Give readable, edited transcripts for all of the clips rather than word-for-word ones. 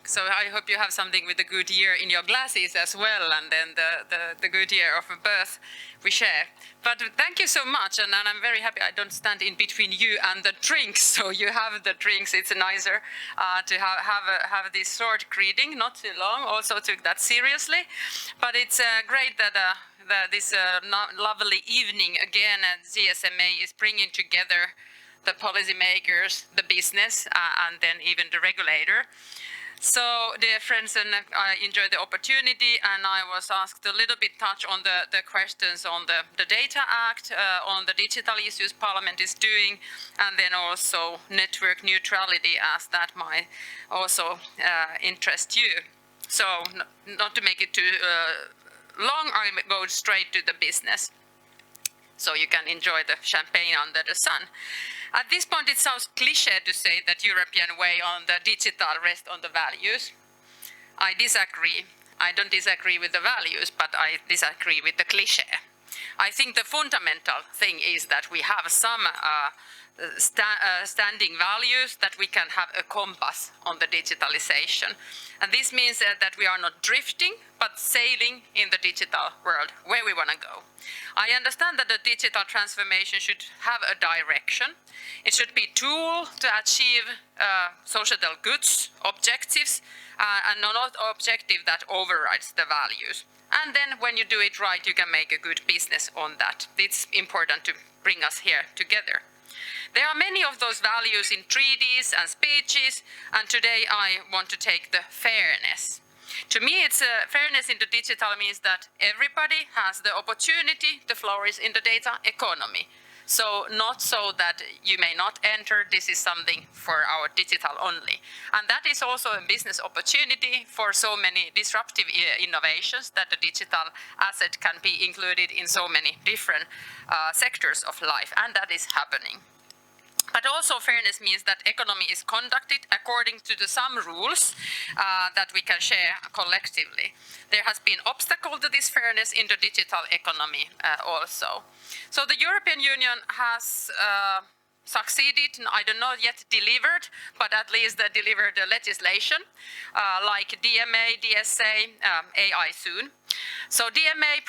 So I hope you have something with the good year in your glasses as well, and then the good year of birth we share. But thank you so much, and I'm very happy I don't stand in between you and the drinks, so you have the drinks. It's nicer to have this short greeting, not too long, also took that seriously. But it's great that this lovely evening again at GSMA is bringing together the policymakers, the business, and then even the regulator. So, dear friends, and I enjoyed the opportunity, and I was asked a little bit touch on the questions on the Data Act, on the digital issues Parliament is doing, and then also network neutrality, as that might also interest you. So, not to make it too long, I go straight to the business, so you can enjoy the champagne under the sun. At this point, it sounds cliché to say that European way on the digital rests on the values. I disagree. I don't disagree with the values, but I disagree with the cliché. I think the fundamental thing is that we have some standing values that we can have a compass on the digitalization. And this means that we are not drifting, but sailing in the digital world where we want to go. I understand that the digital transformation should have a direction. It should be a tool to achieve societal goods, objectives, and not objective that overrides the values. And then when you do it right, you can make a good business on that. It's important to bring us here together. There are many of those values in treaties and speeches, and today I want to take the fairness. To me, it's fairness in the digital means that everybody has the opportunity to flourish in the data economy. So not so that you may not enter, this is something for our digital only. And that is also a business opportunity for so many disruptive innovations that the digital asset can be included in so many different sectors of life, and that is happening. But also fairness means that economy is conducted according to some rules that we can share collectively. There has been obstacle to this fairness in the digital economy also. So the European Union has succeeded, I don't know yet delivered, but at least delivered the legislation like DMA, DSA, AI soon. So DMA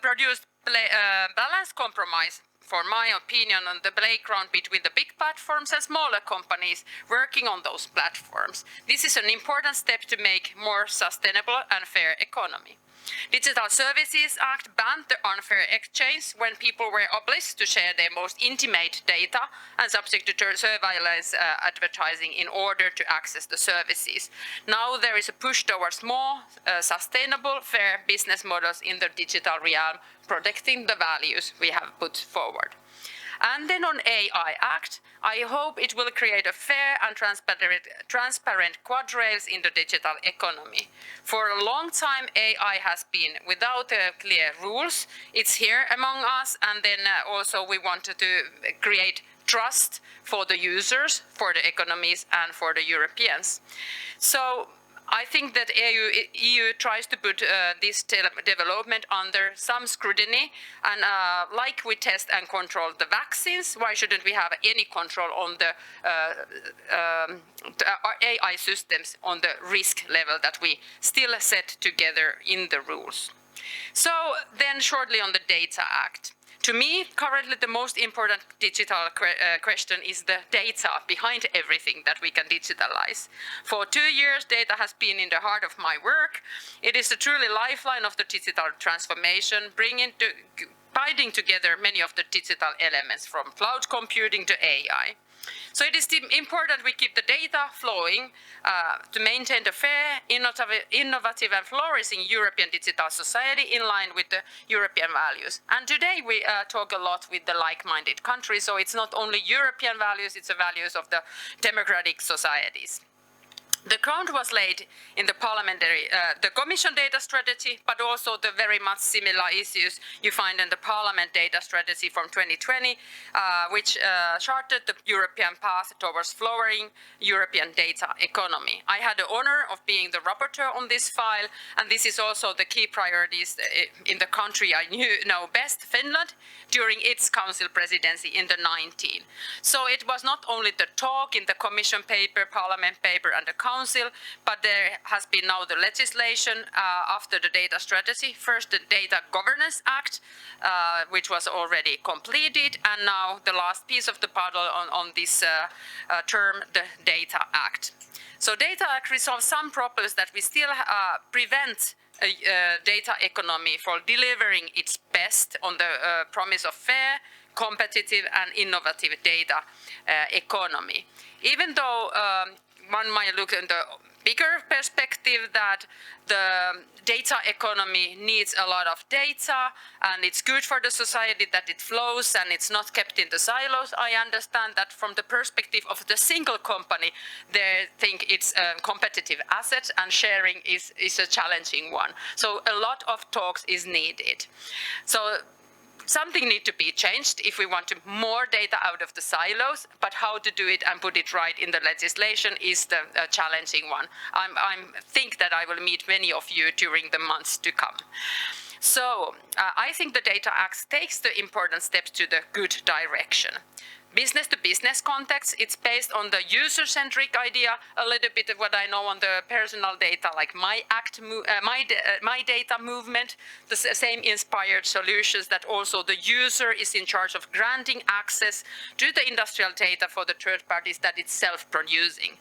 produced balanced compromise, for my opinion, on the playground between the big platforms and smaller companies working on those platforms. This is an important step to make more sustainable and fair economy. Digital Services Act banned the unfair exchange when people were obliged to share their most intimate data and subject to surveillance advertising in order to access the services. Now there is a push towards more sustainable, fair business models in the digital realm, protecting the values we have put forward. And then on AI Act, I hope it will create a fair and transparent guardrails in the digital economy. For a long time, AI has been without clear rules. It's here among us, and then also we wanted to create trust for the users, for the economies, and for the Europeans. So I think that EU tries to put this development under some scrutiny, and like we test and control the vaccines, why shouldn't we have any control on the AI systems on the risk level that we still set together in the rules? So then shortly on the Data Act. To me, currently the most important digital question is the data behind everything that we can digitalize. For 2 years, data has been in the heart of my work. It is a truly lifeline of the digital transformation, binding together many of the digital elements from cloud computing to AI. So it is important we keep the data flowing to maintain the fair, innovative and flourishing European digital society in line with the European values. And today we talk a lot with the like-minded countries, so it's not only European values, it's the values of the democratic societies. The ground was laid in the Commission data strategy, but also the very much similar issues you find in the Parliament data strategy from 2020, which charted the European path towards flowering European data economy. I had the honor of being the rapporteur on this file, and this is also the key priorities in the country I know best, Finland, during its Council presidency in the 19. So it was not only the talk in the Commission paper, Parliament paper, and the Council Council, but there has been now the legislation after the data strategy. First, the Data Governance Act, which was already completed, and now the last piece of the puzzle on this term, the Data Act. So Data Act resolves some problems that we still prevent data economy from delivering its best on the promise of fair, competitive and innovative data economy. Even though one might look in the bigger perspective that the data economy needs a lot of data and it's good for the society that it flows and it's not kept in the silos, I understand that from the perspective of the single company, they think it's a competitive asset and sharing is a challenging one. So a lot of talks is needed. So something needs to be changed if we want more data out of the silos, but how to do it and put it right in the legislation is the challenging one. I think that I will meet many of you during the months to come. So I think the Data Act takes the important steps to the good direction. Business-to-business context, it's based on the user-centric idea, a little bit of what I know on the personal data, like my data movement, the same inspired solutions that also the user is in charge of granting access to the industrial data for the third parties that it's self-producing.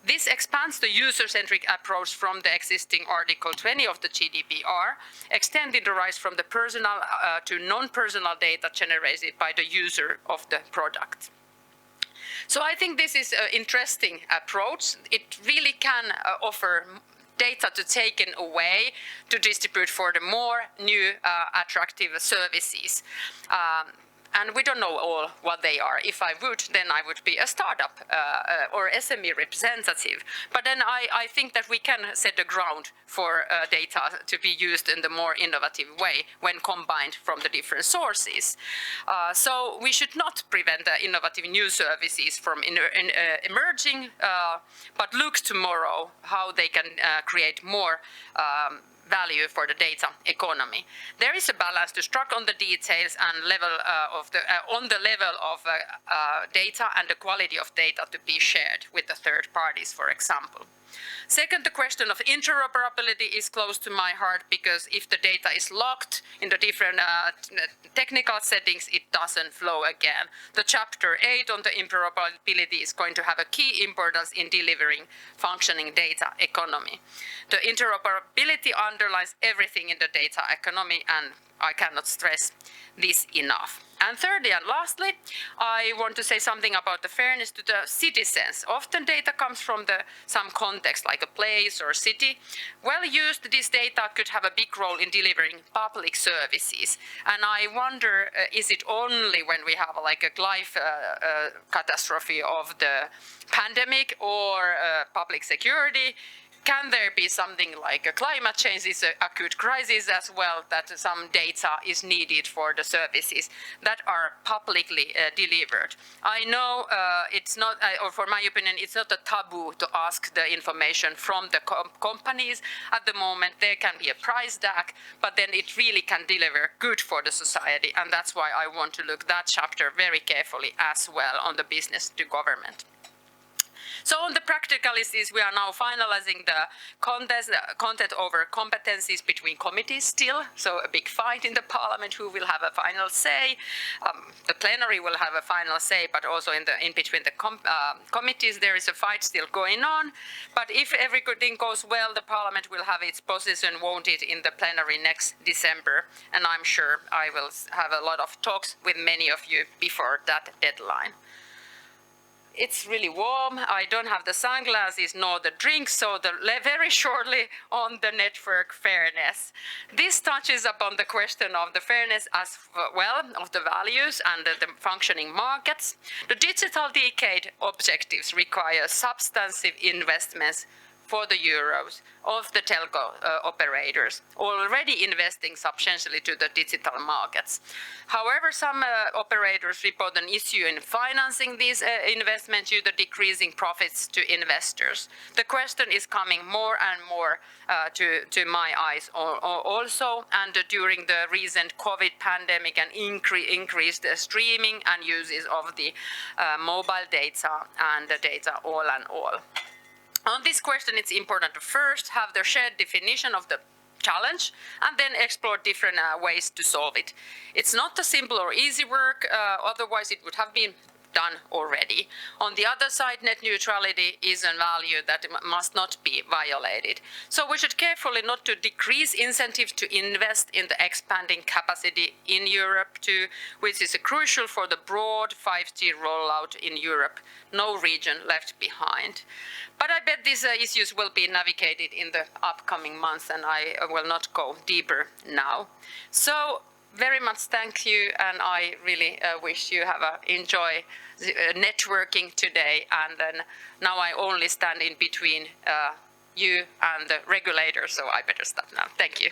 This expands the user-centric approach from the existing Article 20 of the GDPR, extending the rights from the personal to non-personal data generated by the user of the product. So I think this is an interesting approach. It really can offer data to taken away to distribute for the more new attractive services. And we don't know all what they are. If I would, then I would be a startup or SME representative. But then I think that we can set the ground for data to be used in the more innovative way when combined from the different sources. So we should not prevent the innovative new services from emerging, but look tomorrow how they can create more value for the data economy. There is a balance to strike on the details and level on the level of data and the quality of data to be shared with the third parties, for example. Second, the question of interoperability is close to my heart because if the data is locked in the different technical settings, it doesn't flow again. The chapter 8 on the interoperability is going to have a key importance in delivering functioning data economy. The interoperability underlies everything in the data economy, and I cannot stress this enough. And thirdly and lastly, I want to say something about the fairness to the citizens. Often data comes from some context, like a place or city. Well used, this data could have a big role in delivering public services. And I wonder, is it only when we have like a life catastrophe of the pandemic or public security? Can there be something like a climate change is an acute crisis as well, that some data is needed for the services that are publicly delivered? I know it's not, or for my opinion, it's not a taboo to ask the information from the companies. At the moment, there can be a price tag, but then it really can deliver good for the society. And that's why I want to look that chapter very carefully as well on the business to government. So on the practicalities, we are now finalizing the content over competencies between committees still. So a big fight in the parliament, who will have a final say. The plenary will have a final say, but also in between the committees, there is a fight still going on. But if everything goes well, the parliament will have its position voted in the plenary next December. And I'm sure I will have a lot of talks with many of you before that deadline. It's really warm. I don't have the sunglasses nor the drinks, so very shortly on the network fairness. This touches upon the question of the fairness as well, of the values and the functioning markets. The digital decade objectives require substantive investments for the euros of the telco operators, already investing substantially to the digital markets. However, some operators report an issue in financing these investments due to decreasing profits to investors. The question is coming more and more to my eyes also, and during the recent COVID pandemic and increased streaming and uses of the mobile data and the data all and all. On this question, it's important to first have the shared definition of the challenge and then explore different ways to solve it. It's not a simple or easy work, otherwise it would have been done already. On the other side, net neutrality is a value that must not be violated. So we should carefully not to decrease incentives to invest in the expanding capacity in Europe too, which is crucial for the broad 5G rollout in Europe. No region left behind. But I bet these issues will be navigated in the upcoming months, and I will not go deeper now. So very much thank you, and I really wish you have enjoy networking today. And then now I only stand in between you and the regulator, so I better stop now. Thank you.